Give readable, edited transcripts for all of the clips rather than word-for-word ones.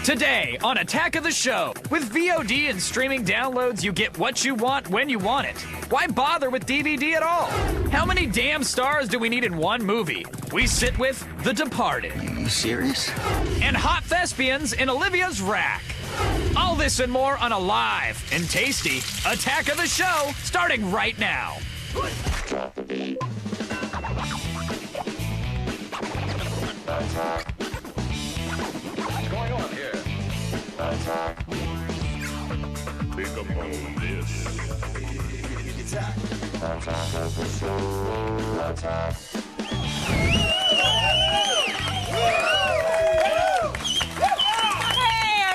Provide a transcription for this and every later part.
Today on Attack of the Show. With VOD and streaming downloads, you get what you want when you want it. Why bother with DVD at all? How many damn stars do we need in one movie? We sit with The Departed. You serious? And hot thespians in Olivia's rack. All this and more on a live and tasty Attack of the Show starting right now. What's going on here? Think about this.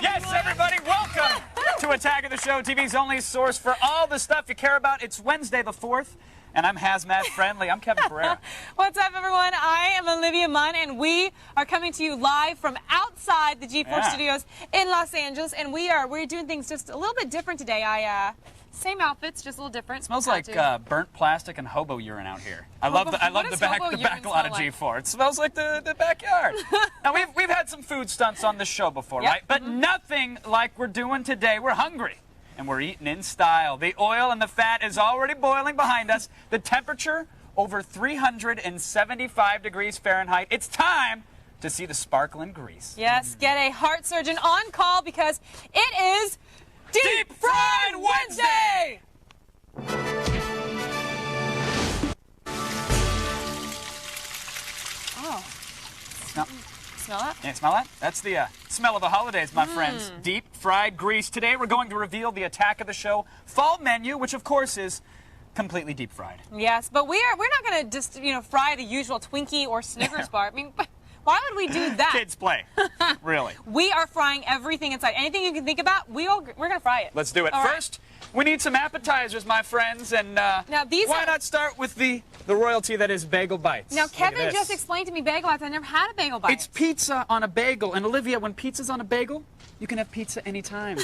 Yes, everybody, welcome to Attack of the Show, TV's only source for all the stuff you care about. It's Wednesday the 4th, and I'm Hazmat Friendly. I'm Kevin Pereira. What's up, everyone? I am Olivia Munn, and we are coming to you live from outside the G4 studios in Los Angeles, and we're doing things just a little bit different today. Same outfits, just a little different. Smells like burnt plastic and hobo urine out here. I love the back lot of G4. It smells like the backyard. Now we've had some food stunts on this show before, right? But nothing like we're doing today. We're hungry. And we're eating in style. The oil and the fat is already boiling behind us. The temperature over 375 degrees Fahrenheit. It's time to see the sparkling grease. Yes, get a heart surgeon on call because it is Deep Fried Wednesday! Oh. Smell that? Yeah, smell that? That's the smell of the holidays, my friends. Deep fried grease. Today we're going to reveal the Attack of the Show fall menu, which of course is completely deep fried. Yes, but we're not going to just fry the usual Twinkie or Snickers bar. I mean, why would we do that? Kids play. Really. We are frying everything inside. Anything you can think about, we're going to fry it. Let's do it. All First, we need some appetizers, my friends, and now why not start with the royalty that is Bagel Bites? Now, Kevin just explained to me Bagel Bites. I never had a Bagel Bite. It's pizza on a bagel. And Olivia, when pizza's on a bagel, you can have pizza anytime.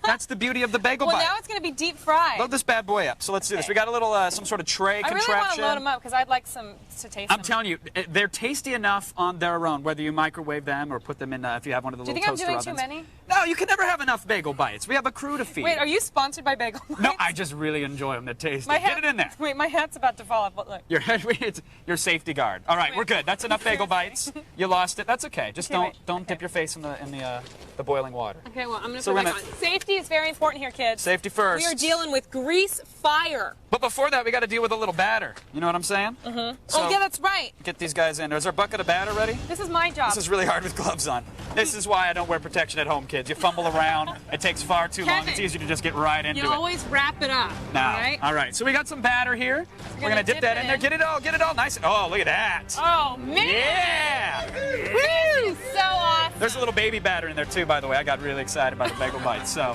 That's the beauty of the Bagel Bite. Well, now it's going to be deep fried. Load this bad boy up. So let's do this. We got a little, some sort of tray contraption. I really want to load them up because I'd like some to taste them. I'm telling you, they're tasty enough on their own, whether you microwave them or put them in, if you have one of the little toaster ovens. Do you think I'm doing too many? No, you can never have enough Bagel Bites. We have a crew to feed. Wait, are you sponsored by Bagel Bites? No, I just really enjoy them. They're tasty. Get it in there. Wait, my hat's about to fall off. Look. Your safety guard. All right, we're good. That's enough Bagel Bites. You lost it. That's okay. Just don't dip your face in the boiling water. Okay, well, I'm going to put it on. Safety is very important here, kids. Safety first. We are dealing with grease fire. But before that, we got to deal with a little batter. You know what I'm saying? Mm-hmm. So, oh, yeah, that's right. Get these guys in. Is our bucket of batter ready? This is my job. This is really hard with gloves on. This is why I don't wear protection at home, kids. You fumble around. It takes far too long. It's easy to just get right into it. You always wrap it up. Now, all right. So we got some batter here. We're going to dip that in there. Get it all nice. Oh, look at that. Oh, man. Yeah. Woo! So awesome. There's a little baby batter in there, too, by the way. I got really excited by the Bagel Bites. So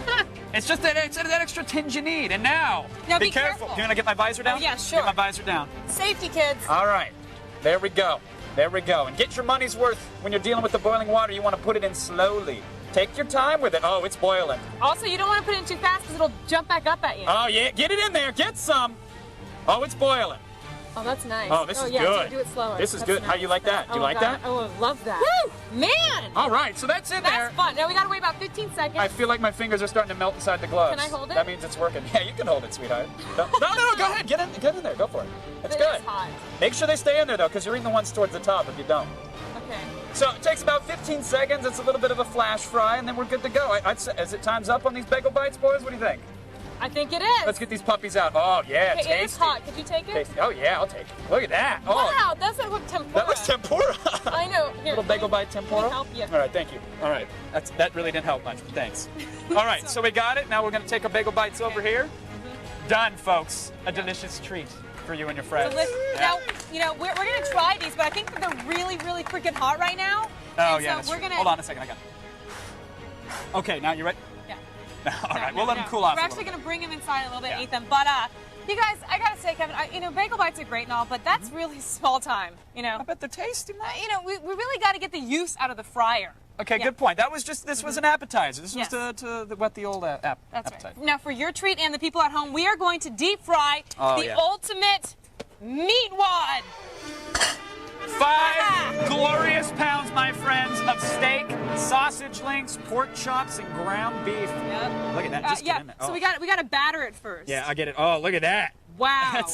it's just that extra tinge you need. And now be careful. You want to get my visor down? Oh, yeah, sure. Get my visor down. Safety, kids. All right. There we go. And get your money's worth when you're dealing with the boiling water. You want to put it in slowly. Take your time with it. Oh, it's boiling. Also, you don't want to put it in too fast because it'll jump back up at you. Oh, yeah. Get it in there. Get some. Oh, it's boiling. Oh, that's nice. Oh, this is good. Do it slower. This is good. Nice. How you like that? Do you like that? Oh, I love that. Woo! Man! All right, so that's in there. That's fun. Now we got to wait about 15 seconds. I feel like my fingers are starting to melt inside the gloves. Can I hold it? That means it's working. Yeah, you can hold it, sweetheart. No, go ahead. Get in there. Go for it. It's good. It's hot. Make sure they stay in there, though, because you're eating the ones towards the top if you don't. Okay. So it takes about 15 seconds. It's a little bit of a flash fry, and then we're good to go. I'd say, is it time's up on these Bagel Bites, boys? What do you think? I think it is. Let's get these puppies out. Oh, yeah, okay, tasty. it is hot. Could you take it? Tasty. Oh, yeah, I'll take it. Look at that. Oh. Wow, that's like tempura. That looks tempura. I know. Here, little Bagel Bite tempura. Let me help you. All right, thank you. All right, that really didn't help much, but thanks. All right, so we got it. Now we're going to take our Bagel Bites over here. Done, folks. A delicious treat for you and your friends. Now, we're going to try these, but I think that they're really, really freaking hot right now. Oh, and yeah. So we're gonna... Hold on a second. I got it. Okay, now you ready? Yeah. All right, we'll let them cool off. We're actually going to bring them inside a little bit and eat them. But, you guys, I got to say, Kevin, Bagel Bites are great and all, but that's really small time, I bet they're tasty, man. We really got to get the use out of the fryer. Okay, good point. This was an appetizer. This was to whet the old That's appetite. Right. Now, for your treat and the people at home, we are going to deep fry the ultimate meat wad. 5 glorious pounds, my friends, of steak, sausage links, pork chops, and ground beef. Yep. Look at that. Just get in there. So we got to batter it first. Yeah, I get it. Oh, look at that. Wow.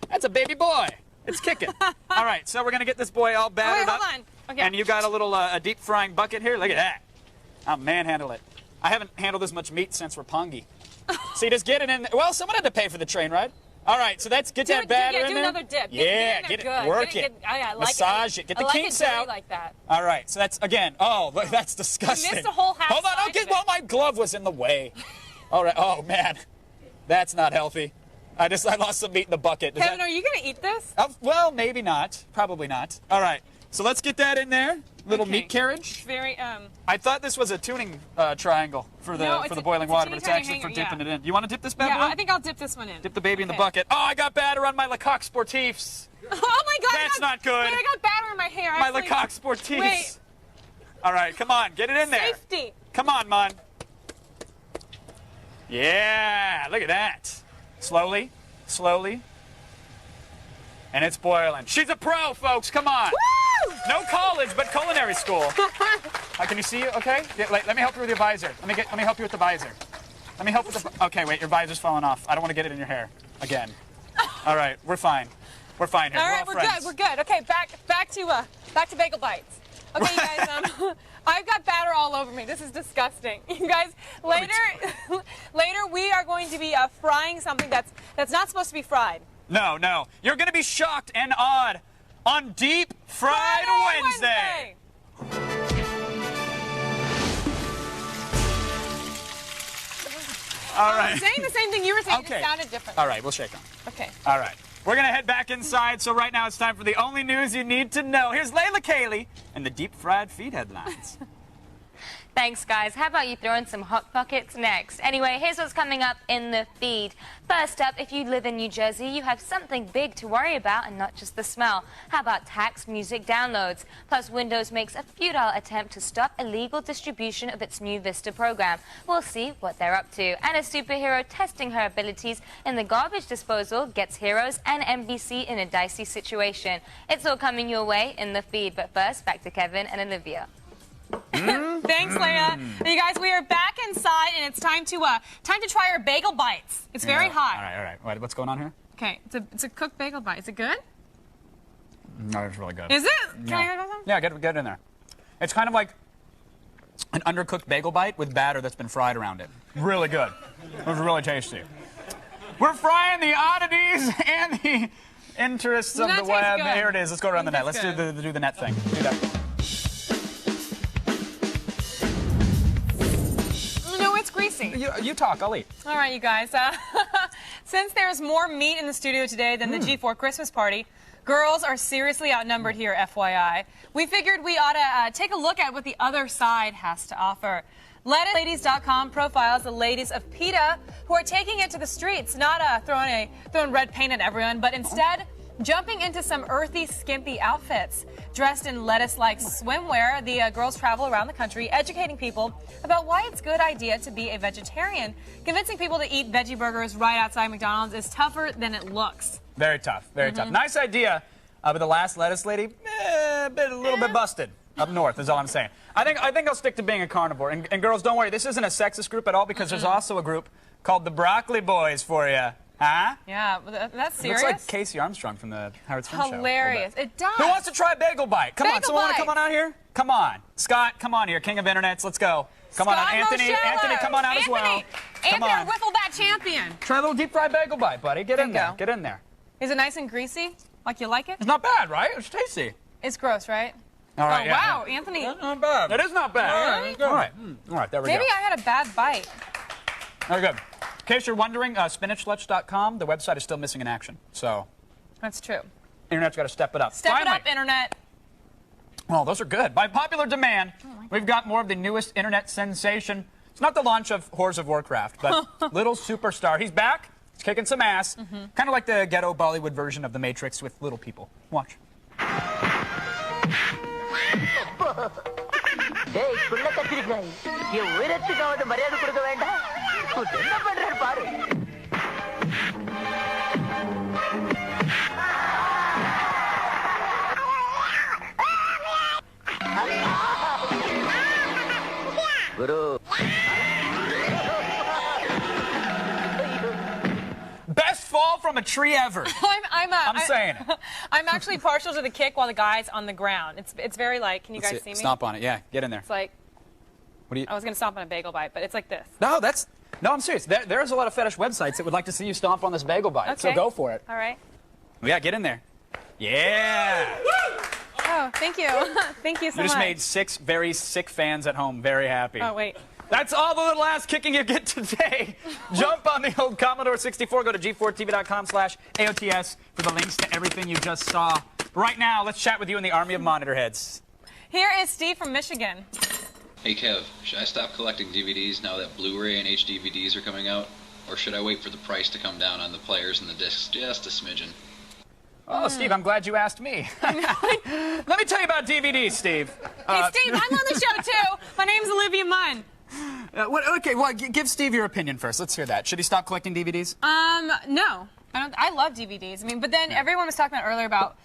That's a baby boy. It's kicking. All right, so we're gonna get this boy all battered hold up. on. Okay. And you got a little a deep frying bucket here. Look at that. I'll manhandle it. I haven't handled this much meat since Roppongi. So you just get it in. Well, someone had to pay for the train ride. All right, so get that batter in do there. another dip. Yeah, get it. Good. Work it. I like Massage it. Get the kinks out. like that. All right, so that's again. Oh, look, that's disgusting. You missed a whole half Hold on, side of it. well, my glove was in the way. All right. Oh man, that's not healthy. I lost some meat in the bucket. Kevin, are you gonna eat this? Well, maybe not. Probably not. All right. So let's get that in there. Little Okay. meat carriage. It's very I thought this was a tuning triangle for the boiling water, but it's teeny actually tiny for hanger, dipping it in. You want to dip this bad Yeah, boy? I think I'll dip this one in. Dip the baby in the Okay. bucket. Oh, I got batter on my Lecoq Sportifs. Oh my God! That's not good. Wait, I got batter in my hair. My Actually, Lecoq Sportifs. Wait. All right, come on, get it in there. Safety. Come on, man. Yeah, look at that. Slowly, slowly. And it's boiling. She's a pro, folks. Come on. Woo! No college, but culinary school. Can you see? Okay. Let me help you with your visor. Let me help you with the visor. Let me help with the. Okay, wait. Your visor's falling off. I don't want to get it in your hair again. All right, we're fine. We're fine here. All right, we're good. We're good. Okay, back to Bagel Bites. Okay, you guys. I've got batter all over me. This is disgusting. You guys, later we are going to be frying something that's not supposed to be fried. No. You're going to be shocked and awed on Deep Fried Wednesday. All right. I'm saying the same thing you were saying. Okay. It sounded different. All right, we'll shake on. Okay. All right. We're going to head back inside, so right now it's time for the only news you need to know. Here's Layla Cayley and the Deep Fried Feed headlines. Thanks, guys. How about you throw in some Hot Pockets next? Anyway, here's what's coming up in the feed. First up, if you live in New Jersey, you have something big to worry about and not just the smell. How about tax music downloads? Plus, Windows makes a futile attempt to stop illegal distribution of its new Vista program. We'll see what they're up to. And a superhero testing her abilities in the garbage disposal gets Heroes and NBC in a dicey situation. It's all coming your way in the feed. But first, back to Kevin and Olivia. Thanks, Leia. You guys, we are back inside, and it's time to try our Bagel Bites. It's very hot. All right. What's going on here? Okay, it's a cooked bagel bite. Is it good? No, it's really good. Is it? Can I have some? Yeah, get it in there. It's kind of like an undercooked bagel bite with batter that's been fried around it. Really good. It was really tasty. We're frying the oddities and the interests of That the web. tastes good. Here it is. Let's go around the net. That's Let's good. do the net thing. Do that. No, it's greasy. You talk. I'll eat. All right, you guys. Since there's more meat in the studio today than the G4 Christmas party, girls are seriously outnumbered here, FYI. We figured we ought to take a look at what the other side has to offer. LetitLadies.com profiles the ladies of PETA who are taking it to the streets, not throwing red paint at everyone, but instead jumping into some earthy, skimpy outfits. Dressed in lettuce-like swimwear, the girls travel around the country educating people about why it's a good idea to be a vegetarian. Convincing people to eat veggie burgers right outside McDonald's is tougher than it looks. Very tough. Very tough. Nice idea, but the last lettuce lady, a little bit busted. Up north is all I'm saying. I think I'll stick to being a carnivore. And girls, don't worry. This isn't a sexist group at all because there's also a group called the Broccoli Boys for you. Huh? Yeah, that's serious. Looks like Casey Armstrong from the Howard Stern show. Hilarious. It does. Who wants to try Bagel Bite? Come on, Bagel someone want to Bite. come on out here? Come on. Scott, come on here. King of Internets. Let's go. Come on out. Scott Anthony, Moschello. Anthony, come on out as well. Come Anthony, our on. wiffle bat champion. Try a little deep fried Bagel Bite, buddy. Get in Bingo. there. Get in there. Is it nice and greasy? Like you like it? It's not bad, right? It's tasty. It's gross, right? All right. Oh, yeah, wow, yeah. Anthony. That's not bad. It is not bad. Really? All right. All right, there we Maybe go. I had a bad bite. Very good. In case you're wondering, spinachlutch.com, the website is still missing in action. So, That's true. Internet's got to step it up. Step Finally. it up, Internet. Oh, those are good. By popular demand, we've got more of the newest internet sensation. It's not the launch of Horrors of Warcraft, but Little Superstar. He's back. He's kicking some ass. Kind of like the ghetto Bollywood version of The Matrix with little people. Watch. டேய் குள்ள கத்திருக்காய் என் உயிரத்துக்கு அவன் மரியாதை கொடுக்க வேண்டாம் என்ன பண்றாரு பாரு Guru. Best fall from a tree ever. I'm saying it. I'm actually partial to the kick while the guy's on the ground. It's very like, can you guys see me? Stomp on it, yeah. Get in there. It's like, what do you? I was going to stomp on a bagel bite, but it's like this. No, I'm serious. There's a lot of fetish websites that would like to see you stomp on this bagel bite. Okay. So go for it. All right. Yeah, get in there. Yeah. Oh, thank you. Thank you so much. You just made 6 very sick fans at home very happy. Oh, wait. That's all the little ass kicking you get today. Jump on the old Commodore 64. Go to g4tv.com/AOTS for the links to everything you just saw. Right now, let's chat with you in the army of monitor heads. Here is Steve from Michigan. Hey Kev, should I stop collecting DVDs now that Blu-ray and HD DVDs are coming out? Or should I wait for the price to come down on the players and the discs just a smidgen? Oh, Steve, I'm glad you asked me. Let me tell you about DVDs, Steve. Hey, Steve, I'm on the show, too. My name's Olivia Munn. Okay, well, give Steve your opinion first. Let's hear that. Should he stop collecting DVDs? No. I love DVDs. I mean, but then everyone was talking about earlier about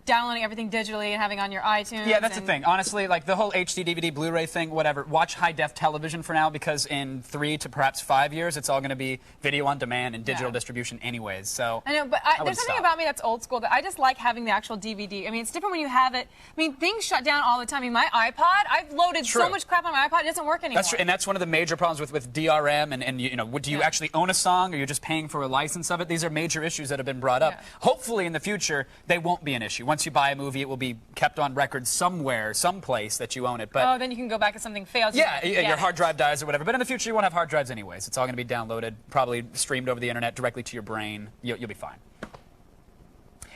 downloading everything digitally and having on your iTunes. Yeah, that's the thing. Honestly, like the whole HD, DVD, Blu-ray thing, whatever. Watch high-def television for now because in 3 to perhaps 5 years, it's all going to be video on demand and digital distribution anyways. So I know, but there's something about me that's old school that I just like having the actual DVD. I mean, it's different when you have it. I mean, things shut down all the time. I mean, my iPod, I've loaded so much crap on my iPod, it doesn't work anymore. That's true, and that's one of the major problems with DRM and you know, do you actually own a song or you're just paying for a license of it? These are major issues that have been brought up. Yeah. Hopefully in the future, they won't be an issue. Once you buy a movie, it will be kept on record somewhere, someplace that you own it. But then you can go back if something fails. Yeah, your hard drive dies or whatever. But in the future, you won't have hard drives anyways. It's all going to be downloaded, probably streamed over the internet directly to your brain. You'll be fine.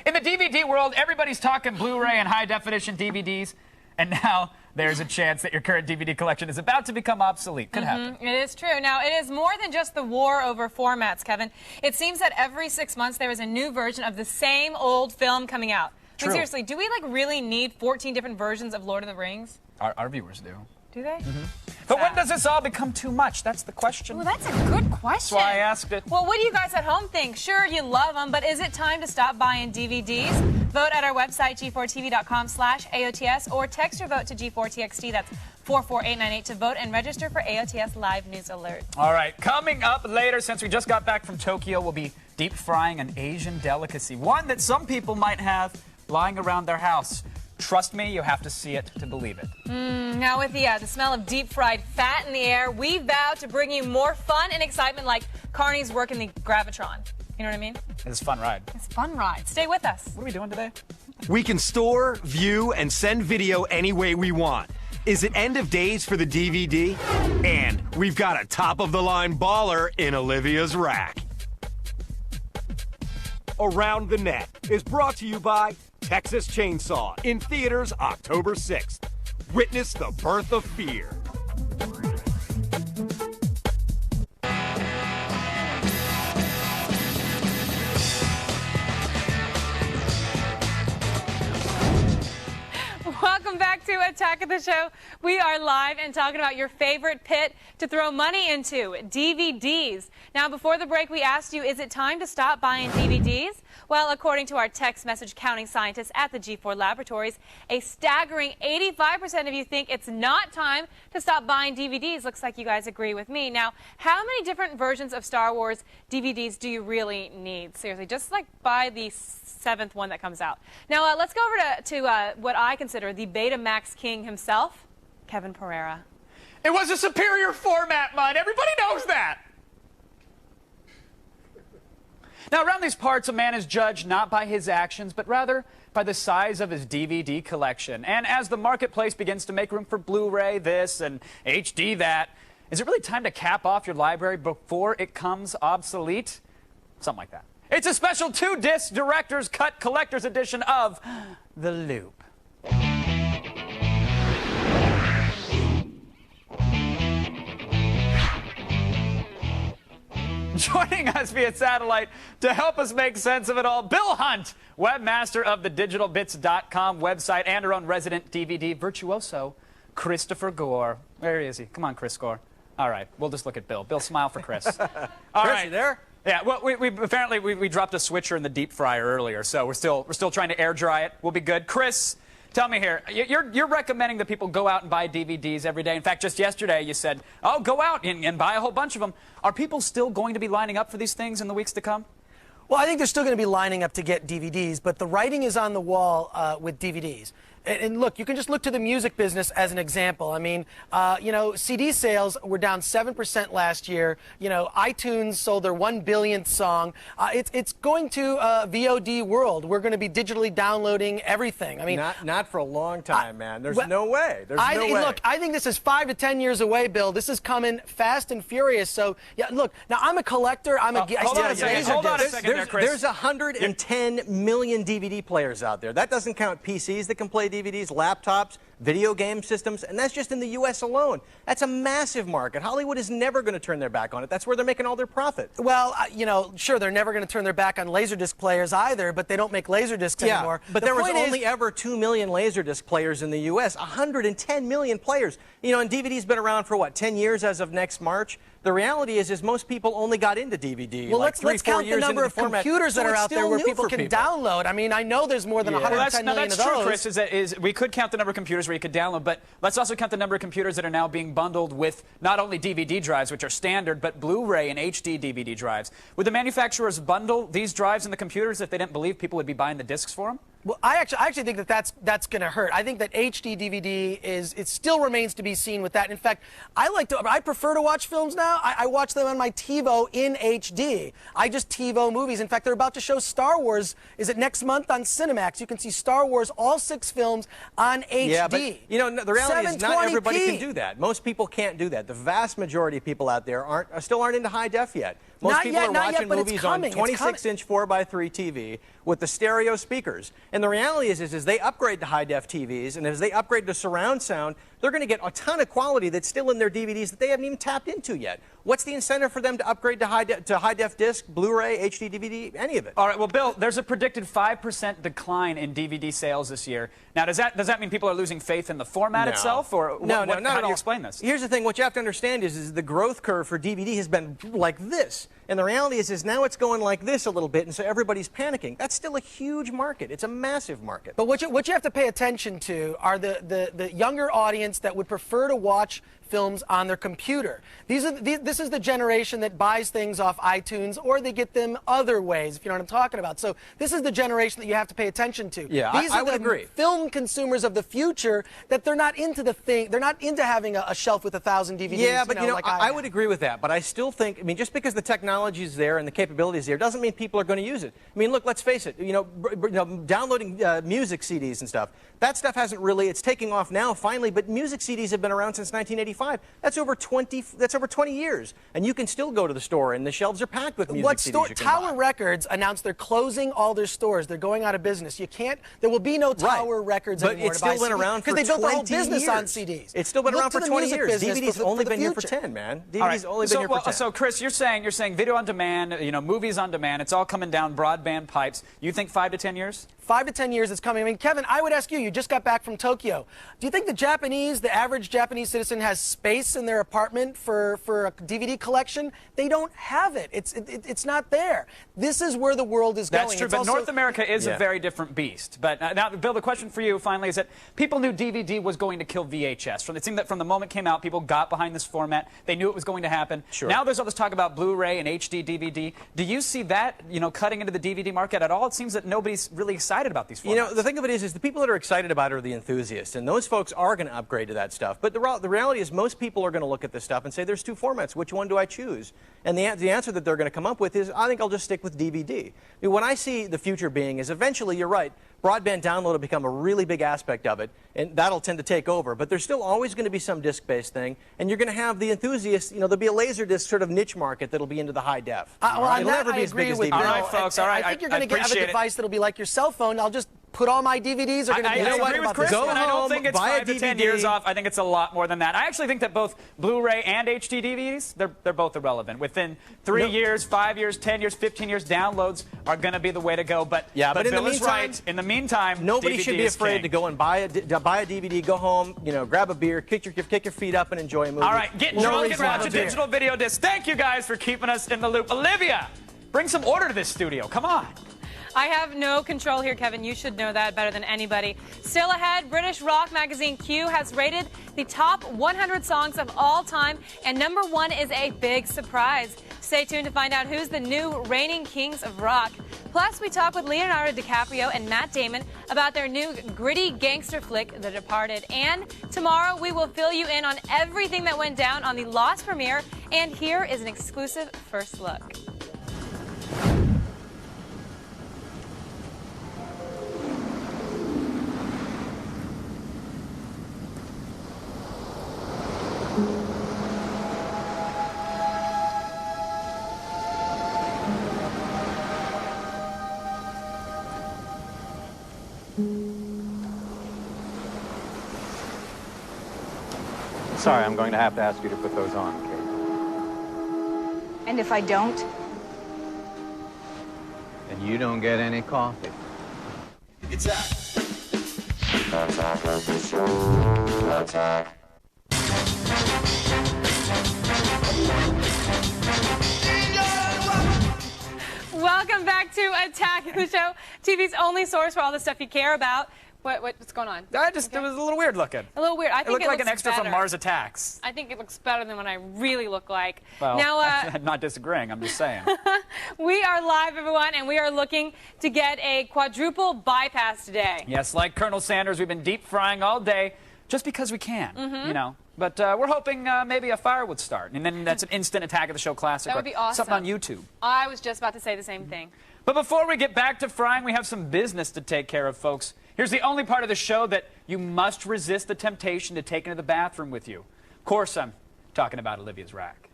In the DVD world, everybody's talking Blu-ray and high-definition DVDs, and now there's a chance that your current DVD collection is about to become obsolete. Could happen. It is true. Now, it is more than just the war over formats, Kevin. It seems that every 6 months there is a new version of the same old film coming out. I mean, seriously, do we really need 14 different versions of Lord of the Rings? Our viewers do. Do they? But when does this all become too much? That's the question. Well, that's a good question. That's why I asked it. Well, what do you guys at home think? Sure, you love them, but is it time to stop buying DVDs? Vote at our website, g4tv.com/AOTS, or text your vote to G4TXT. That's 44898 to vote and register for AOTS Live News Alert. All right, coming up later, since we just got back from Tokyo, we'll be deep frying an Asian delicacy, one that some people might have lying around their house. Trust me, you have to see it to believe it. Now with the smell of deep-fried fat in the air, we vow to bring you more fun and excitement like Carney's work in the Gravitron. You know what I mean? It's a fun ride. It's a fun ride. Stay with us. What are we doing today? We can store, view, and send video any way we want. Is it end of days for the DVD? And we've got a top-of-the-line baller in Olivia's rack. Around the Net is brought to you by Texas Chainsaw, in theaters October 6th. Witness the birth of fear. Welcome back to Attack of the Show. We are live and talking about your favorite pit to throw money into, DVDs. Now, before the break, we asked you, is it time to stop buying DVDs? Well, according to our text message counting scientists at the G4 Laboratories, a staggering 85% of you think it's not time to stop buying DVDs. Looks like you guys agree with me. Now, how many different versions of Star Wars DVDs do you really need? Seriously, just like buy the 7th one that comes out. Now, let's go over to what I consider the Betamax king himself, Kevin Pereira. It was a superior format, Mud. Everybody knows that. Now, around these parts, a man is judged not by his actions, but rather by the size of his DVD collection. And as the marketplace begins to make room for Blu-ray this and HD that, is it really time to cap off your library before it comes obsolete? Something like that. It's a special 2-disc Director's Cut Collector's Edition of The Loop. Joining us via satellite to help us make sense of it all, Bill Hunt, webmaster of the digitalbits.com website and our own resident DVD virtuoso, Christopher Gore. Where is he? Come on, Chris Gore. All right, we'll just look at Bill. Bill, smile for Chris. All Chris, right, you there? Yeah, well, we apparently dropped a switcher in the deep fryer earlier, so we're still trying to air dry it. We'll be good. Chris, tell me here. You're recommending that people go out and buy DVDs every day. In fact, just yesterday you said, oh, go out and buy a whole bunch of them. Are people still going to be lining up for these things in the weeks to come? Well, I think they're still going to be lining up to get DVDs, but the writing is on the wall with DVDs. And look, you can just look to the music business as an example. I mean, CD sales were down 7% last year. iTunes sold their 1 billionth song. It's going to a VOD world. We're going to be digitally downloading everything. I mean, not for a long time, man. There's no way. There's no way. Look, I think this is 5 to 10 years away, Bill. This is coming fast and furious. So, yeah, look, now I'm a collector. Hold on a second there, Chris. There's 110 million DVD players out there. That doesn't count PCs that can play DVDs, laptops, video game systems, and that's just in the U.S. alone. That's a massive market. Hollywood is never going to turn their back on it. That's where they're making all their profit. Well, sure, they're never going to turn their back on Laserdisc players either, but they don't make Laserdiscs anymore. But there was only ever 2 million Laserdisc players in the U.S., 110 million players. And DVD's been around for, what, 10 years as of next March? The reality is most people only got into DVD. Well, like let's count the number of computers that are out there where people can download. I mean, I know there's more than 110 million of those. That's true, Chris, we could count the number of computers where you could download, but let's also count the number of computers that are now being bundled with not only DVD drives, which are standard, but Blu-ray and HD DVD drives. Would the manufacturers bundle these drives in the computers if they didn't believe people would be buying the discs for them? Well, I actually think that's going to hurt. I think that HD DVD it still remains to be seen with that. In fact, I prefer to watch films now. I watch them on my TiVo in HD. I just TiVo movies. In fact, they're about to show Star Wars. Is it next month on Cinemax? You can see Star Wars, all 6 films on HD. Yeah, but the reality is not everybody can do that. Most people can't do that. The vast majority of people out there still aren't into high def yet. Most people are watching movies on 26-inch 4x3 TV with the stereo speakers. And the reality is they upgrade to high-def TVs, and as they upgrade to surround sound, they're going to get a ton of quality that's still in their DVDs that they haven't even tapped into yet. What's the incentive for them to upgrade to high-def disc, Blu-ray, HD DVD, any of it? All right, well, Bill, there's a predicted 5% decline in DVD sales this year. Now, does that mean people are losing faith in the format itself? Or no, how do you explain this? Here's the thing. What you have to understand is the growth curve for DVD has been like this. And the reality is now it's going like this a little bit, and so everybody's panicking. That's still a huge market. It's a massive market. But what you have to pay attention to are the younger audience that would prefer to watch films on their computer. This is the generation that buys things off iTunes, or they get them other ways, if you know what I'm talking about. So this is the generation that you have to pay attention to. Yeah, I would agree. Film consumers of the future that they're not into they're not into having a shelf with 1,000 DVDs. Yeah, but like I would agree with that. But I still think, I mean, just because the technology is there and the capability is there doesn't mean people are going to use it. I mean, look, let's face it. Downloading music CDs and stuff. That stuff hasn't really. It's taking off now, finally. But music CDs have been around since 1985. That's over 20 years, and you can still go to the store, and the shelves are packed with music CDs. Tower Records announced they're closing all their stores. They're going out of business. There will be no Tower Records anymore. But it's still been around for 20 years. Because they built the whole business on CDs. It's still been around for 20 years. DVD's only been here for 10, man. DVD's only been here for 10. So, Chris, you're saying video on demand, movies on demand. It's all coming down broadband pipes. You think 5 to 10 years? 5 to 10 years it's coming. I mean, Kevin, I would ask you just got back from Tokyo. Do you think the average Japanese citizen has space in their apartment for a DVD collection? They don't have it. It's not there. This is where the world is going. That's true, but North America is a very different beast. But now, Bill, the question for you finally is that people knew DVD was going to kill VHS. It seemed that from the moment it came out, people got behind this format. They knew it was going to happen. Sure. Now there's all this talk about Blu-ray and HD DVD. Do you see that, cutting into the DVD market at all? It seems that nobody's really excited about these formats. The thing of it is the people that are excited about it are the enthusiasts, and those folks are going to upgrade to that stuff. But the reality is most people are going to look at this stuff and say, there's 2 formats. Which one do I choose? And the answer that they're going to come up with is, I think I'll just stick with DVD. I mean, what I see the future being is eventually, you're right, broadband download will become a really big aspect of it, and that'll tend to take over. But there's still always going to be some disc-based thing, and you're going to have the enthusiasts. There'll be a Laserdisc sort of niche market that'll be into the high def. It'll never be as big as DVD. All right, folks. All right, I think you're going to have a device that'll be like your cell phone. I'll just put all my DVDs are going to be. I agree with Chris, but I don't think it's 5 to 10 years off. I think it's a lot more than that. I actually think that both Blu-ray and HD DVDs, they're both irrelevant. Within 3 years, 5 years, 10 years, 15 years, downloads are going to be the way to go. But in Bill the is right. In the meantime, nobody DVD should be afraid to go and buy a DVD, go home, grab a beer, kick your feet up, and enjoy a movie. All right, get drunk and watch a digital video disc. Thank you guys for keeping us in the loop. Olivia, bring some order to this studio. Come on. I have no control here, Kevin. You should know that better than anybody. Still ahead, British rock magazine Q has rated the top 100 songs of all time, and number 1 is a big surprise. Stay tuned to find out who's the new reigning kings of rock. Plus, we talk with Leonardo DiCaprio and Matt Damon about their new gritty gangster flick, The Departed. And tomorrow, we will fill you in on everything that went down on the Lost premiere. And here is an exclusive first look. Sorry, I'm going to have to ask you to put those on, Kate. And if I don't? Then you don't get any coffee. It's that. Welcome back to Attack the Show, TV's only source for all the stuff you care about. What's going on? It was a little weird looking. A little weird. I think it looked like an looks extra better. from Mars Attacks. I think it looks better than what I really look like. Well, now, I'm not disagreeing. I'm just saying. we are live, everyone, and we are looking to get a quadruple bypass today. Yes, like Colonel Sanders, we've been deep frying all day just because we can, you know. But we're hoping maybe a fire would start, and then that's an instant Attack of the Show classic. That would be awesome. Something on YouTube. I was just about to say the same thing. But before we get back to frying, we have some business to take care of, folks. Here's the only part of the show that you must resist the temptation to take into the bathroom with you. Of course, I'm talking about Olivia's rack.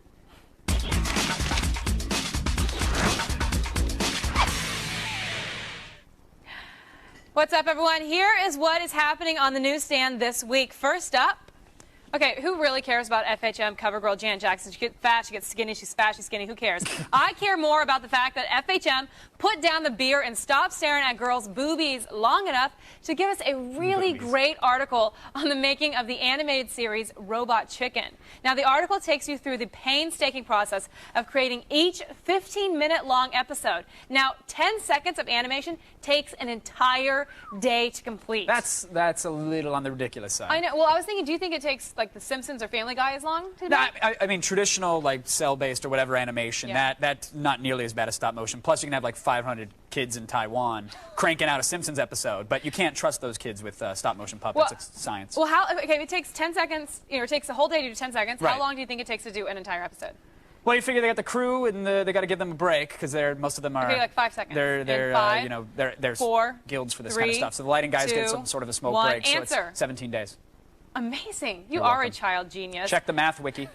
What's up, everyone? Here is what is happening on the newsstand this week. First up, okay, who really cares about FHM cover girl Janet Jackson? She gets fat, she gets skinny, she's fat, she's skinny. Who cares? I care more about the fact that FHM put down the beer and stopped staring at girls' boobies long enough to give us a really great article on the making of the animated series Robot Chicken. Now, the article takes you through the painstaking process of creating each 15-minute long episode. Now, 10 seconds of animation takes an entire day to complete. That's a little on the ridiculous side. I know. Well, I was thinking, do you think it takes like The Simpsons or Family Guy as long to do? No, I mean, traditional, like, cell-based or whatever animation, Yeah. that's not nearly as bad as stop motion. Plus, you can have, like, 500 kids in Taiwan cranking out a Simpsons episode, but you can't trust those kids with stop-motion puppets. Well, it's science. Well, okay, if it takes 10 seconds, you know, it takes a whole day to do 10 seconds, Right. how long do you think it takes to do an entire episode? Well, you figure they got the crew, and they got to give them a break, because most of them are... Okay, like 5 seconds. They're five, you know, there's 4, guilds for this 3, kind of stuff. So the lighting guys 2, get some sort of a smoke 1. break, so Answer. it's 17 days. Amazing. You You're are welcome. a child genius. Check the math wiki.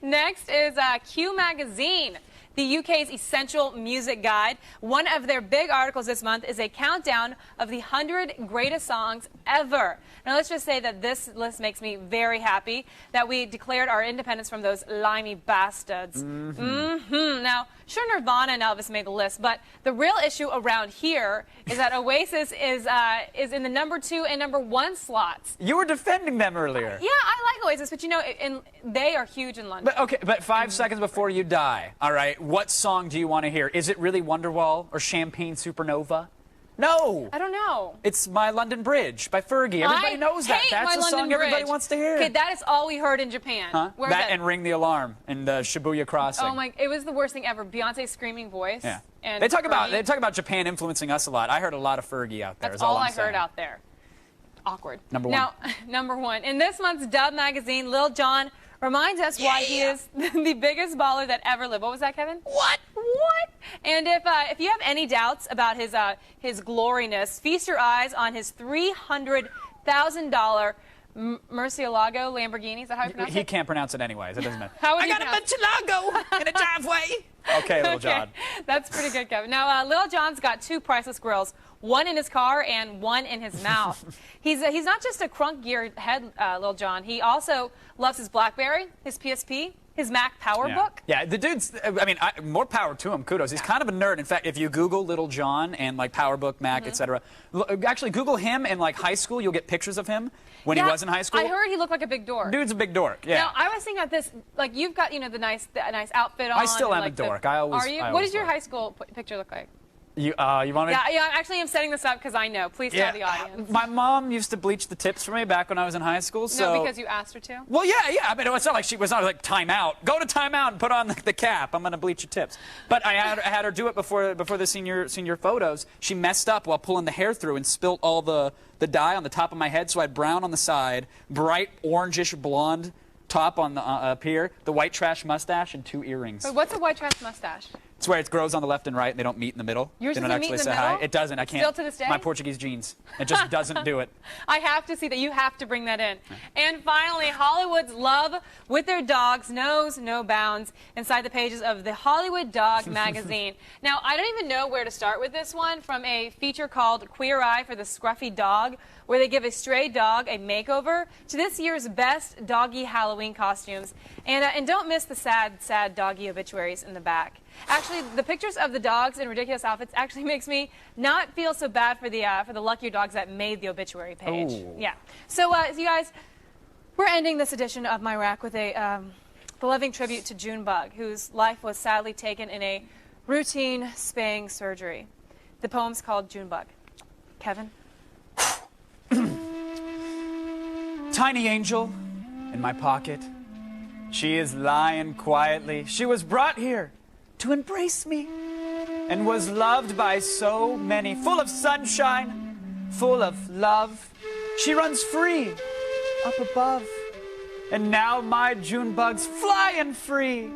Next is Q Magazine, the UK's essential music guide. One of their big articles this month is a countdown of the 100 greatest songs ever. Now, let's just say that this list makes me very happy that we declared our independence from those limey bastards. Now, sure, Nirvana and Elvis made the list, but the real issue around here is that Oasis is in the number 2 and number 1 slots. You were defending them earlier. Yeah, I like Oasis, but you know, they are huge in London. But okay, but 5 seconds before you die, all right, what song do you want to hear? Is it really Wonderwall or Champagne Supernova? No. I don't know. It's My London Bridge by Fergie. Everybody knows that. That's the song everybody wants to hear. Okay, that is all we heard in Japan. Huh? Where That and Ring the Alarm in the Shibuya Crossing. Oh my! It was the worst thing ever. Beyonce's screaming voice. Yeah. And They talk Fergie. about Japan influencing us a lot. I heard a lot of Fergie out there. That's is all all I'm I heard saying. out there. Awkward. Number 1. Now, number 1 in this month's Dub magazine, Lil Jon reminds us why he is the biggest baller that ever lived. What was that, Kevin? What? And if you have any doubts about his gloriness, feast your eyes on his $300,000 Murcielago Lamborghini. Is that how you pronounce He it? can't pronounce it anyways. It doesn't matter. How would I you got a pronounce it? Murcielago in a driveway. Okay, Little John. That's pretty good, Kevin. Now, Lil Jon's got 2 priceless grills, one in his car and one in his mouth. He's not just a crunk-geared head, Lil Jon. He also loves his BlackBerry, his PSP, his Mac PowerBook. Yeah, the dude's, I mean, more power to him. Kudos. He's kind of a nerd. In fact, if you Google Little John and, like, PowerBook, Mac, etc., actually Google him in, like, high school. You'll get pictures of him when he was in high school. I heard he looked like a big dork. Dude's a big dork, yeah. Now, I was thinking about this, like, you've got, you know, the nice outfit on. I still am like a dork. Are you? I What always does your was. high school picture look like? You want me? Yeah. Actually, I'm setting this up because I know. Please tell the audience. My mom used to bleach the tips for me back when I was in high school. So. No, because you asked her to. Well, yeah. I mean, it's not like she was not like time out. Go to time out and put on the cap. I'm gonna bleach your tips. But I had her do it before the senior photos. She messed up while pulling the hair through and spilt all the dye on the top of my head. So I had brown on the side, bright orangish blonde top on the up here, the white trash mustache, and 2 earrings. Wait, what's a white trash mustache? It's where it grows on the left and right, and they don't meet in the middle. Yours they don't doesn't meet actually in the say hi. middle? It doesn't. I can't. Still to this day? My Portuguese genes. It just doesn't do it. I have to see that. You have to bring that in. And finally, Hollywood's love with their dogs knows no bounds inside the pages of the Hollywood Dog magazine. Now, I don't even know where to start with this one, from a feature called Queer Eye for the Scruffy Dog, where they give a stray dog a makeover, to this year's best doggy Halloween costumes. And don't miss the sad doggy obituaries in the back. Actually, the pictures of the dogs in ridiculous outfits actually makes me not feel so bad for the luckier dogs that made the obituary page. Ooh. Yeah. So, you guys, we're ending this edition of My Rack with a beloved tribute to Junebug, whose life was sadly taken in a routine spaying surgery. The poem's called Junebug. Kevin? Tiny angel in my pocket. She is lying quietly. She was brought here to embrace me and was loved by so many. Full of sunshine, full of love. She runs free up above. And now my Junebug's flying free.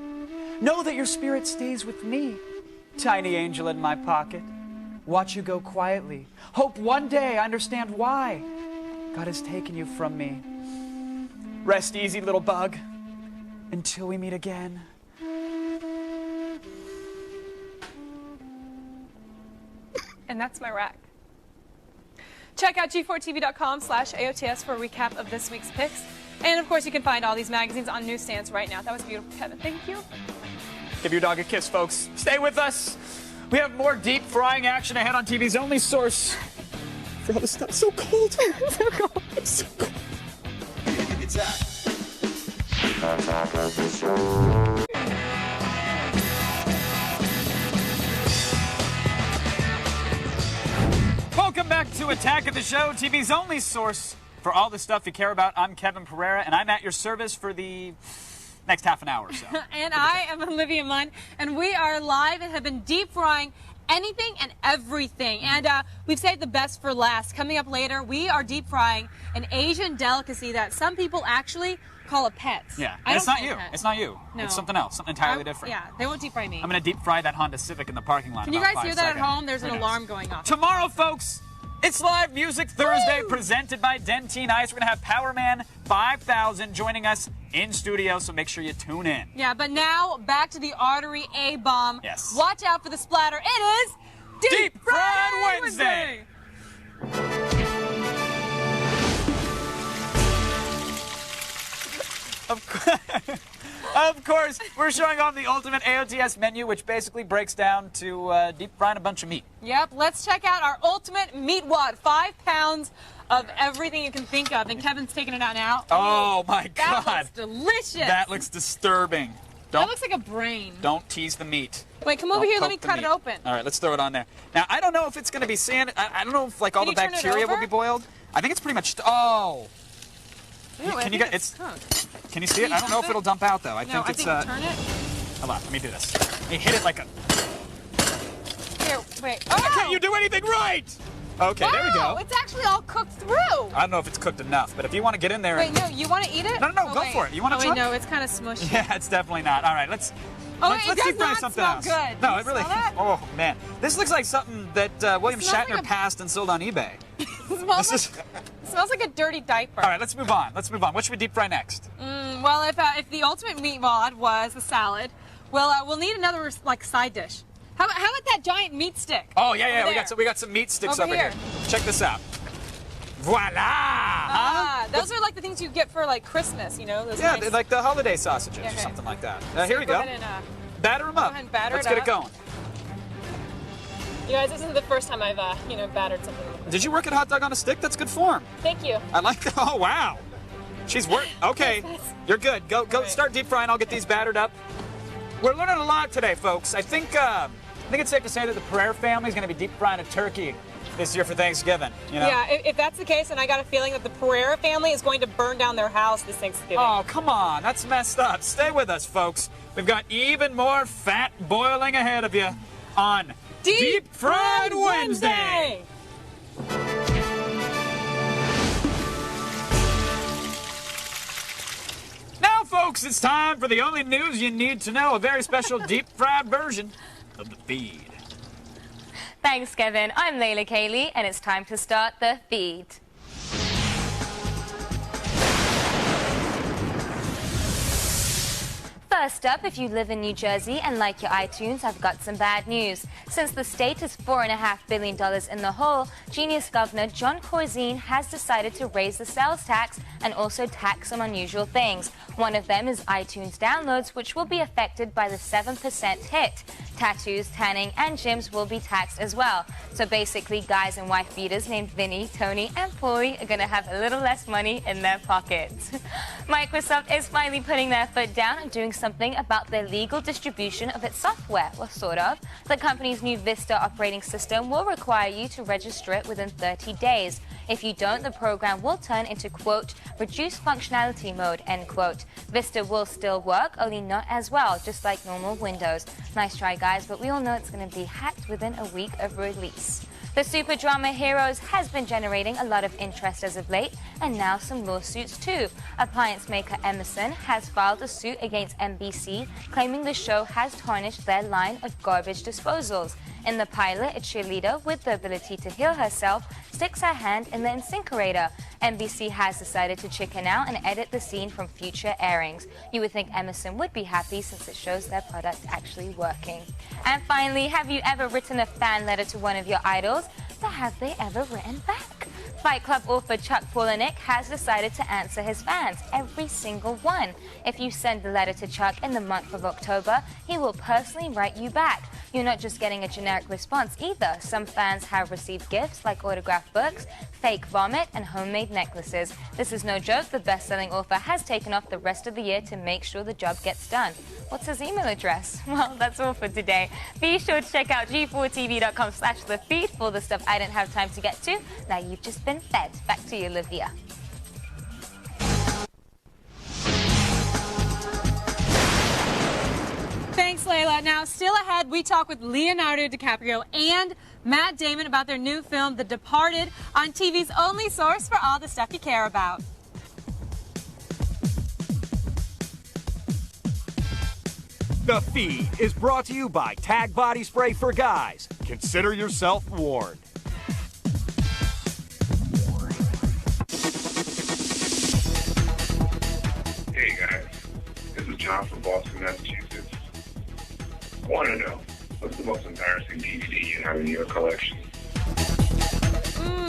Know that your spirit stays with me, tiny angel in my pocket. Watch you go quietly. Hope one day I understand why God has taken you from me. Rest easy, little bug, until we meet again. And that's my rack. Check out g4tv.com/AOTS for a recap of this week's picks. And of course, you can find all these magazines on newsstands right now. That was beautiful, Kevin. Thank you. Give your dog a kiss, folks. Stay with us. We have more deep frying action ahead on TV's only source for all this stuff. So cold. It's so cold. It's so cold. It's that. Welcome back to Attack of the Show, TV's only source for all the stuff you care about. I'm Kevin Pereira, and I'm at your service for the next half an hour or so. And I am Olivia Munn, and we are live and have been deep frying anything and everything. And we've saved the best for last. Coming up later, we are deep frying an Asian delicacy that some people actually call a pet. Yeah, I it's don't not call you. it pet. It's not you. No. It's something else, something entirely different. Yeah, they won't deep fry me. I'm going to deep fry that Honda Civic in the parking lot. Can in you about guys 5 hear that seconds. at home? There's an Very alarm nice. going off. Tomorrow, folks, it's Live Music Thursday, presented by Dentine Ice. We're going to have Power Man 5000 joining us in studio, so make sure you tune in. Yeah, but now back to the Artery A-bomb. Yes. Watch out for the splatter. It is Deep Fried Wednesday. Of course, we're showing off the ultimate AOTS menu, which basically breaks down to deep frying a bunch of meat. Yep, let's check out our ultimate meat wad. 5 pounds of everything you can think of. And Kevin's taking it out now. Oh my God. That looks delicious. That looks disturbing. That looks like a brain. Don't tease the meat. Wait, come over Don't here. Let me poke the cut it meat. open. All right, let's throw it on there. Now, I don't know if it's going to be sand. I don't know if like all the you turn it bacteria will over? be boiled. I think it's pretty much. Oh. Ooh, I Can you think get it's it's? cooked. Can you see it? Can you I don't know dump if it? it'll dump out though. I No, think I it's. think turn it. Hold on, let me do this. Let me hit it like a. Here, wait. Why Oh! can't you do anything right? Okay, there we Wow, go. it's actually all cooked through. I don't know if it's cooked enough, but if you want to get in there. Wait, no, you want to eat it? No, Oh, go wait. for it. You want to Oh, wait, chunk? no, it's kind of smushy. Yeah, it's definitely not. All right, let's. Oh, let's it does deep fry not something smell else. good. No, Do it you really. smell that? Oh man, this looks like something that William smells Shatner like a- passed and sold on eBay. It smells, This like, is. smells like a dirty diaper. All right, let's move on. Let's move on. What should we deep fry next? Well, if the ultimate meat wad was the salad, we'll need another like side dish. How about that giant meat stick? Oh yeah, Over we got some meat sticks Over over here. here. Check this out. Voila! Ah, those are like the things you get for like Christmas, you know? Those Yeah, nice- they're like the holiday sausages Yeah, or okay. something like that. So Here we go. ahead and, Batter them up. ahead and batter Let's it get it up. going. you guys, this isn't the first time I've battered something. Did you work at Hot Dog on a Stick? That's good form. Thank you. I like that. Oh wow. She's worked. Okay, you're good. Go Right. start deep frying. I'll get these battered up. We're learning a lot today, folks. I think I think it's safe to say that the Pereira family is going to be deep frying a turkey this year for Thanksgiving. You know? Yeah, if that's the case, then I got a feeling that the Pereira family is going to burn down their house this Thanksgiving. Oh, come on. That's messed up. Stay with us, folks. We've got even more fat boiling ahead of you on Deep Fried Wednesday. Now, folks, it's time for the only news you need to know, a very special deep-fried version of the feed. Thanks, Kevin. I'm Layla Kaylee, and it's time to start the feed. First up, if you live in New Jersey and like your iTunes, I've got some bad news. Since the state is $4.5 billion in the hole, Genius Governor Jon Corzine has decided to raise the sales tax and also tax some unusual things. One of them is iTunes downloads, which will be affected by the 7% hit. Tattoos, tanning, and gyms will be taxed as well. So basically, guys and wife beaters named Vinny, Tony, and Paulie are going to have a little less money in their pockets. Microsoft is finally putting their foot down and doing something about the legal distribution of its software, well, sort of. The company's new Vista operating system will require you to register it within 30 days. If you don't, the program will turn into, quote, reduced functionality mode, end quote. Vista will still work, only not as well, just like normal Windows. Nice try, guys, but we all know it's going to be hacked within a week of release. The super drama Heroes has been generating a lot of interest as of late, and now some lawsuits too. Appliance maker Emerson has filed a suit against NBC, claiming the show has tarnished their line of garbage disposals. In the pilot, a cheerleader with the ability to heal herself sticks her hand in the incinerator. NBC has decided to chicken out and edit the scene from future airings. You would think Emerson would be happy since it shows their product actually working. And finally, have you ever written a fan letter to one of your idols? But have they ever written back? Fight Club author Chuck Palahniuk has decided to answer his fans, every single one. If you send the letter to Chuck in the month of October, he will personally write you back. You're not just getting a generic response either. Some fans have received gifts like autographed books, fake vomit, and homemade necklaces. This is no joke. The best-selling author has taken off the rest of the year to make sure the job gets done. What's his email address? Well, that's all for today. Be sure to check out g4tv.com/thefeed for the stuff I didn't have time to get to. Now you've just been fed. Back to you, Olivia. Thanks, Layla. Now, still ahead, we talk with Leonardo DiCaprio and Matt Damon about their new film, The Departed, on TV's only source for all the stuff you care about. The Feed is brought to you by Tag Body Spray for Guys. Consider yourself warned. Hey guys, this is John from Boston, Massachusetts. I want to know, what's the most embarrassing DVD you have in your collection?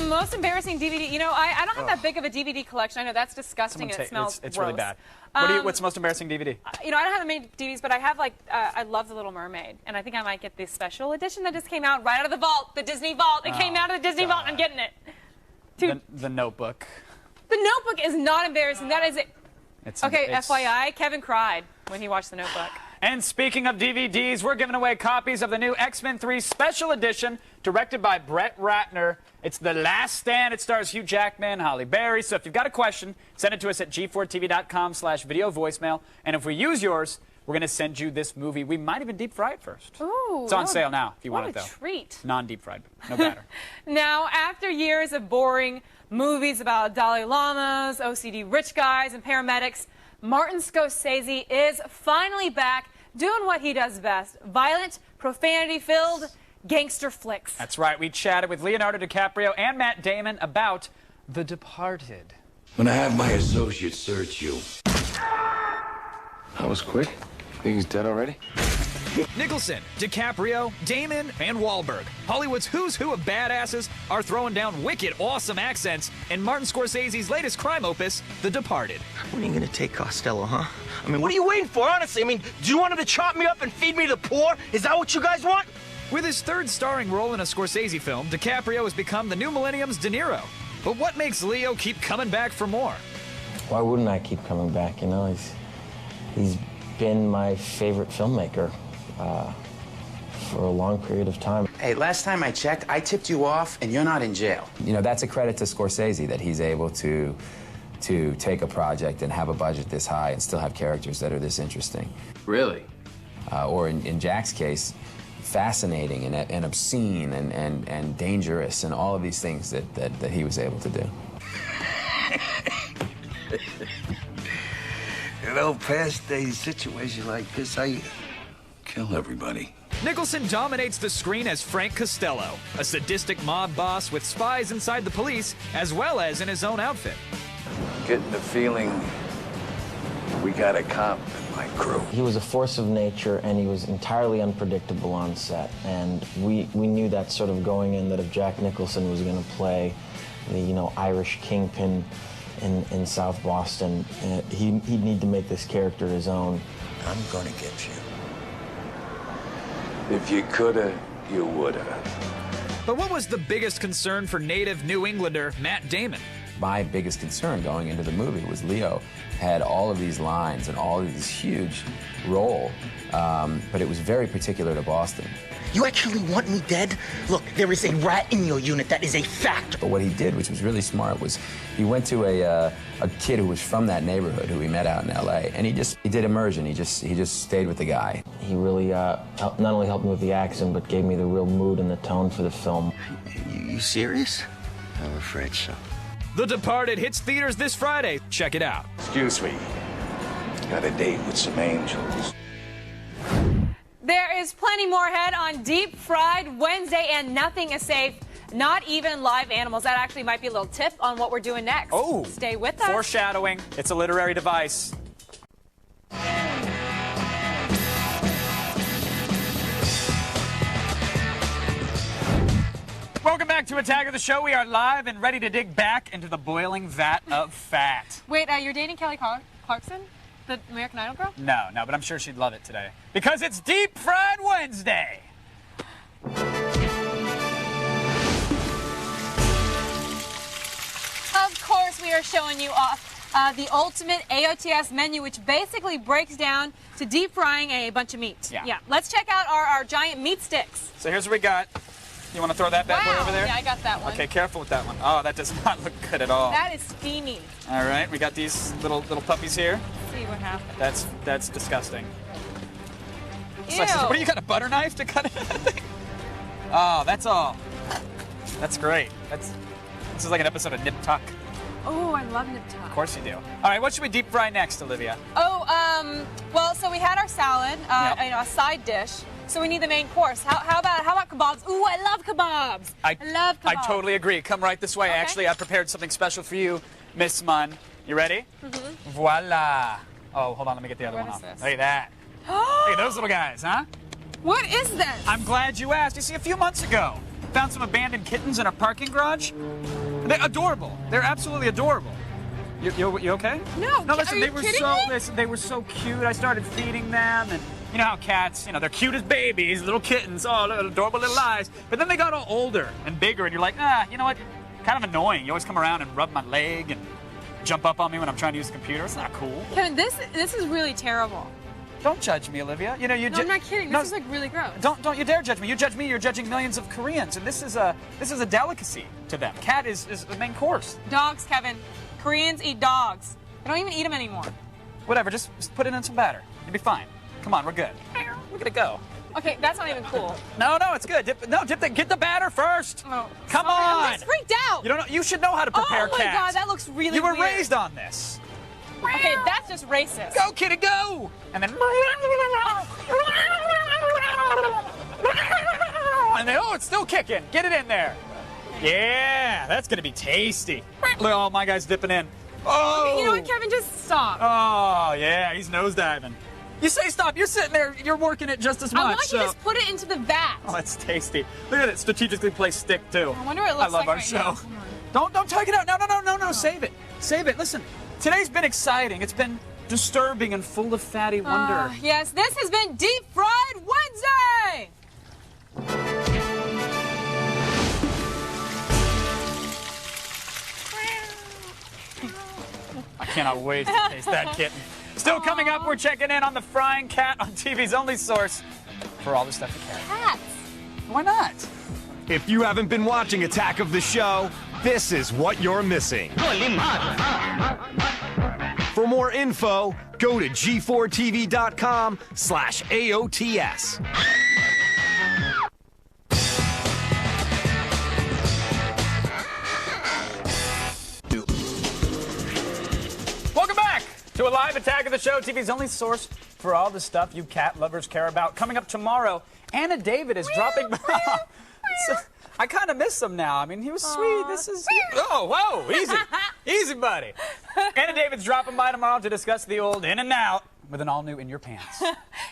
Most embarrassing DVD. You know, I don't have that big of a DVD collection. I know that's disgusting and it smells It's gross. really bad. What's the most embarrassing DVD? You know, I don't have many DVDs, but I have, like, I love The Little Mermaid. And I think I might get the special edition that just came out right out of the vault, the Disney vault. It came out of the Disney vault. I'm getting it. The Notebook. The Notebook is not embarrassing. That is it. Okay, it's... FYI, Kevin cried when he watched The Notebook. And speaking of DVDs, we're giving away copies of the new X-Men 3 Special Edition, directed by Brett Ratner. It's The Last Stand. It stars Hugh Jackman, Halle Berry. So if you've got a question, send it to us at g4tv.com/video voicemail. And if we use yours, we're going to send you this movie. We might even deep fry it first. Ooh, it's on sale now if you want it, though. What a treat. Non-deep fried. No batter. Now, after years of boring movies about Dalai Lamas, OCD rich guys, and paramedics, Martin Scorsese is finally back doing what he does best, violent, profanity-filled gangster flicks. That's right. We chatted with Leonardo DiCaprio and Matt Damon about The Departed. When I have my associates search you. That was quick. Think he's dead already? Nicholson, DiCaprio, Damon, and Wahlberg. Hollywood's who's who of badasses are throwing down wicked awesome accents in Martin Scorsese's latest crime opus, The Departed. When are you gonna take Costello, huh? I mean, what are you waiting for, honestly? I mean, do you want him to chop me up and feed me to the poor? Is that what you guys want? With his third starring role in a Scorsese film, DiCaprio has become the new millennium's De Niro. But what makes Leo keep coming back for more? Why wouldn't I keep coming back, you know? He's been my favorite filmmaker for a long period of time. Hey, last time I checked, I tipped you off, and you're not in jail. You know, that's a credit to Scorsese that he's able to take a project and have a budget this high and still have characters that are this interesting. Really? Or in Jack's case, fascinating and obscene and dangerous and all of these things that he was able to do. You know, past a situation like this, I kill everybody. Nicholson dominates the screen as Frank Costello, a sadistic mob boss with spies inside the police, as well as in his own outfit. Getting the feeling we got a cop in my crew. He was a force of nature, and he was entirely unpredictable on set. And we knew that sort of going in, that if Jack Nicholson was going to play the, you know, Irish kingpin in South Boston, he'd need to make this character his own. I'm gonna get you. If you coulda, you woulda. But what was the biggest concern for native New Englander Matt Damon? My biggest concern going into the movie was Leo had all of these lines and all of this huge role, but it was very particular to Boston. You actually want me dead? Look, there is a rat in your unit. That is a fact. But what he did, which was really smart, was he went to a kid who was from that neighborhood who he met out in L.A. and he did immersion. He just stayed with the guy. He really not only helped me with the accent, but gave me the real mood and the tone for the film. You serious? I'm afraid so. The Departed hits theaters this Friday. Check it out. Excuse me. Got a date with some angels. There is plenty more ahead on Deep Fried Wednesday, and nothing is safe, not even live animals. That actually might be a little tip on what we're doing next. Oh, stay with us. Foreshadowing. It's a literary device. Welcome back to Attack of the Show. We are live and ready to dig back into the boiling vat of fat. Wait, you're dating Kelly Clarkson? The American Idol girl? No, but I'm sure she'd love it today. Because it's Deep Fried Wednesday! Of course, we are showing you off the ultimate AOTS menu, which basically breaks down to deep frying a bunch of meat. Yeah. Let's check out our giant meat sticks. So here's what we got. You want to throw that bad boy over there? Yeah, I got that one. Okay, careful with that one. Oh, that does not look good at all. That is steamy. All right, we got these little puppies here. Let's see what happens. That's disgusting. Ew. What do you got, a butter knife to cut it? Oh, that's all. That's great. This is like an episode of Nip Tuck. Oh, I love Nip Tuck. Of course you do. All right, what should we deep fry next, Olivia? Oh, well, so we had our salad, Yep. you know, a side dish. So we need the main course. How about kebabs? Ooh, I love kebabs. I love kebabs. I totally agree. Come right this way. Okay. Actually, I prepared something special for you, Miss Munn. You ready? Mm-hmm. Voila. Oh, hold on. Let me get the other one off. Look at that. Look at those little guys, huh? What is this? I'm glad you asked. You see, a few months ago, found some abandoned kittens in a parking garage. They're adorable. They're absolutely adorable. You okay? No, listen, are you kidding me? They were so cute. I started feeding them, and you know how cats, you know, they're cute as babies, little kittens, oh, little adorable little eyes. But then they got all older and bigger, and you're like, you know what? Kind of annoying. You always come around and rub my leg and jump up on me when I'm trying to use the computer. It's not cool. Kevin, this is really terrible. Don't judge me, Olivia. You know, No, I'm not kidding. This is like really gross. Don't you dare judge me. You judge me, you're judging millions of Koreans, and this is a delicacy to them. Cat is the main course. Dogs, Kevin. Koreans eat dogs. They don't even eat them anymore. Whatever, just put it in some batter. You'll be fine. Come on, we're good. Look at it go. Okay, that's not even cool. No, it's good. Get the batter first. Oh, Come sorry, on. I'm just freaked out. You should know how to prepare Oh my cats. God, that looks really You were weird. raised on this. Okay, that's just racist. Go, kitty, go! And then... And then, oh, it's still kicking. Get it in there. Yeah, that's going to be tasty. Look, oh, my guy's dipping in. Oh! Okay, you know what, Kevin? Just stop. Oh, yeah, he's nosediving. You say stop, you're sitting there, you're working it just as much. I want you to just put it into the vat. Oh, it's tasty. Look at it, strategically placed stick, too. I wonder what it looks like like I love our show. Don't take it out. No, save it. Save it. Listen, today's been exciting. It's been disturbing and full of fatty wonder. Yes, this has been Deep Fried Wednesday! I cannot wait to taste that kitten. Still coming up, we're checking in on the frying cat on TV's only source, for all the stuff you can. Cats. Why not? If you haven't been watching Attack of the Show, this is what you're missing. For more info, go to g4tv.com/AOTS. Welcome back to a live Attack of the Show, TV's only source for all the stuff you cat lovers care about. Coming up tomorrow, Anna David is dropping by. So, I kind of miss him now. I mean, he was sweet. This is... Oh, whoa, easy. Easy, buddy. Anna David's dropping by tomorrow to discuss the old In and Out with an all-new In Your Pants.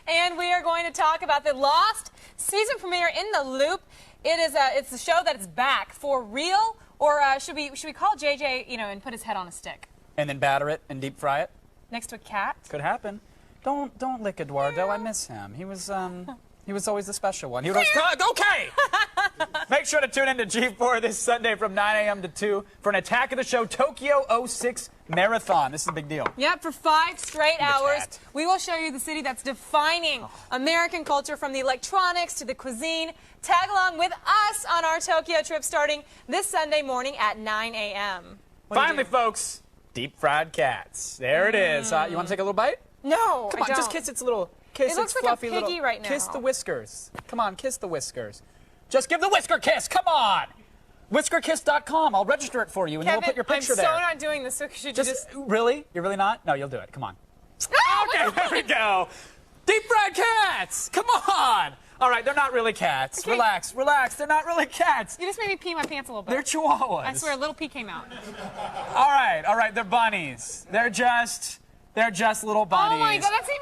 And we are going to talk about the Lost season premiere, In the Loop. It's a show that is back for real, or should we call JJ, and put his head on a stick? And then batter it and deep fry it? Next to a cat? Could happen. Don't lick Eduardo. Yeah. I miss him. He was always the special one. He would always okay. Make sure to tune in to G4 this Sunday from 9 a.m. to 2 for an Attack of the Show Tokyo 06 marathon. This is a big deal. Yep, for 5 straight hours, we will show you the city that's defining American culture, from the electronics to the cuisine. Tag along with us on our Tokyo trip starting this Sunday morning at 9 a.m. Finally, folks, deep fried cats. There it is. You want to take a little bite? No, Come on, I don't. just kiss its little... Kiss it looks its like fluffy a piggy little, right now. Kiss the whiskers. Come on, kiss the whiskers. Just give the whisker kiss. Come on. Whiskerkiss.com. I'll register it for you, and Kevin, we'll put your picture I'm there. so not doing this. So should you just... Really? You're really not? No, you'll do it. Come on. Oh, okay, there we go. Deep fried cats. Come on. All right, they're not really cats. Okay. Relax, relax. They're not really cats. You just made me pee my pants a little bit. They're chihuahuas. I swear, a little pee came out. All right. They're bunnies. They're just little bunnies. Oh my God, that's even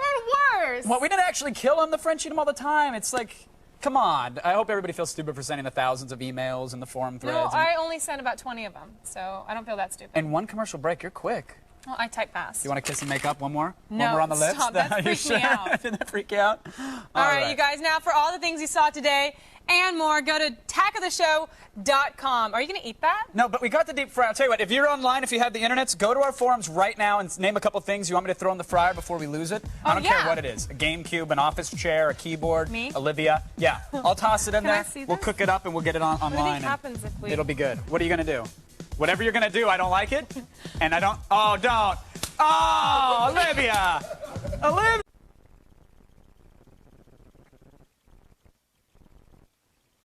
worse. Well, we didn't actually kill them. The French eat them all the time. It's like, come on. I hope everybody feels stupid for sending the thousands of emails and the forum threads. No, I only sent about 20 of them, so I don't feel that stupid. And one commercial break, you're quick. Well, I type fast. You want to kiss and make up one more? No, one more on the lips? stop. That freaked me out. Did that freak you out? All right, you guys, now for all the things you saw today and more, go to attackoftheshow.com. Are you going to eat that? No, but we got the deep fryer. I'll tell you what, if you're online, if you have the internet, go to our forums right now and name a couple things you want me to throw in the fryer before we lose it. I don't care what it is. A GameCube, an office chair, a keyboard. Me? Olivia. Yeah, I'll toss it in Can I there. see We'll this? cook it up and we'll get it online. What do you think happens if we... It'll be good. What are you going to do? Whatever you're going to do, I don't like it. And I don't... Oh, don't. Oh, Olivia. Olivia.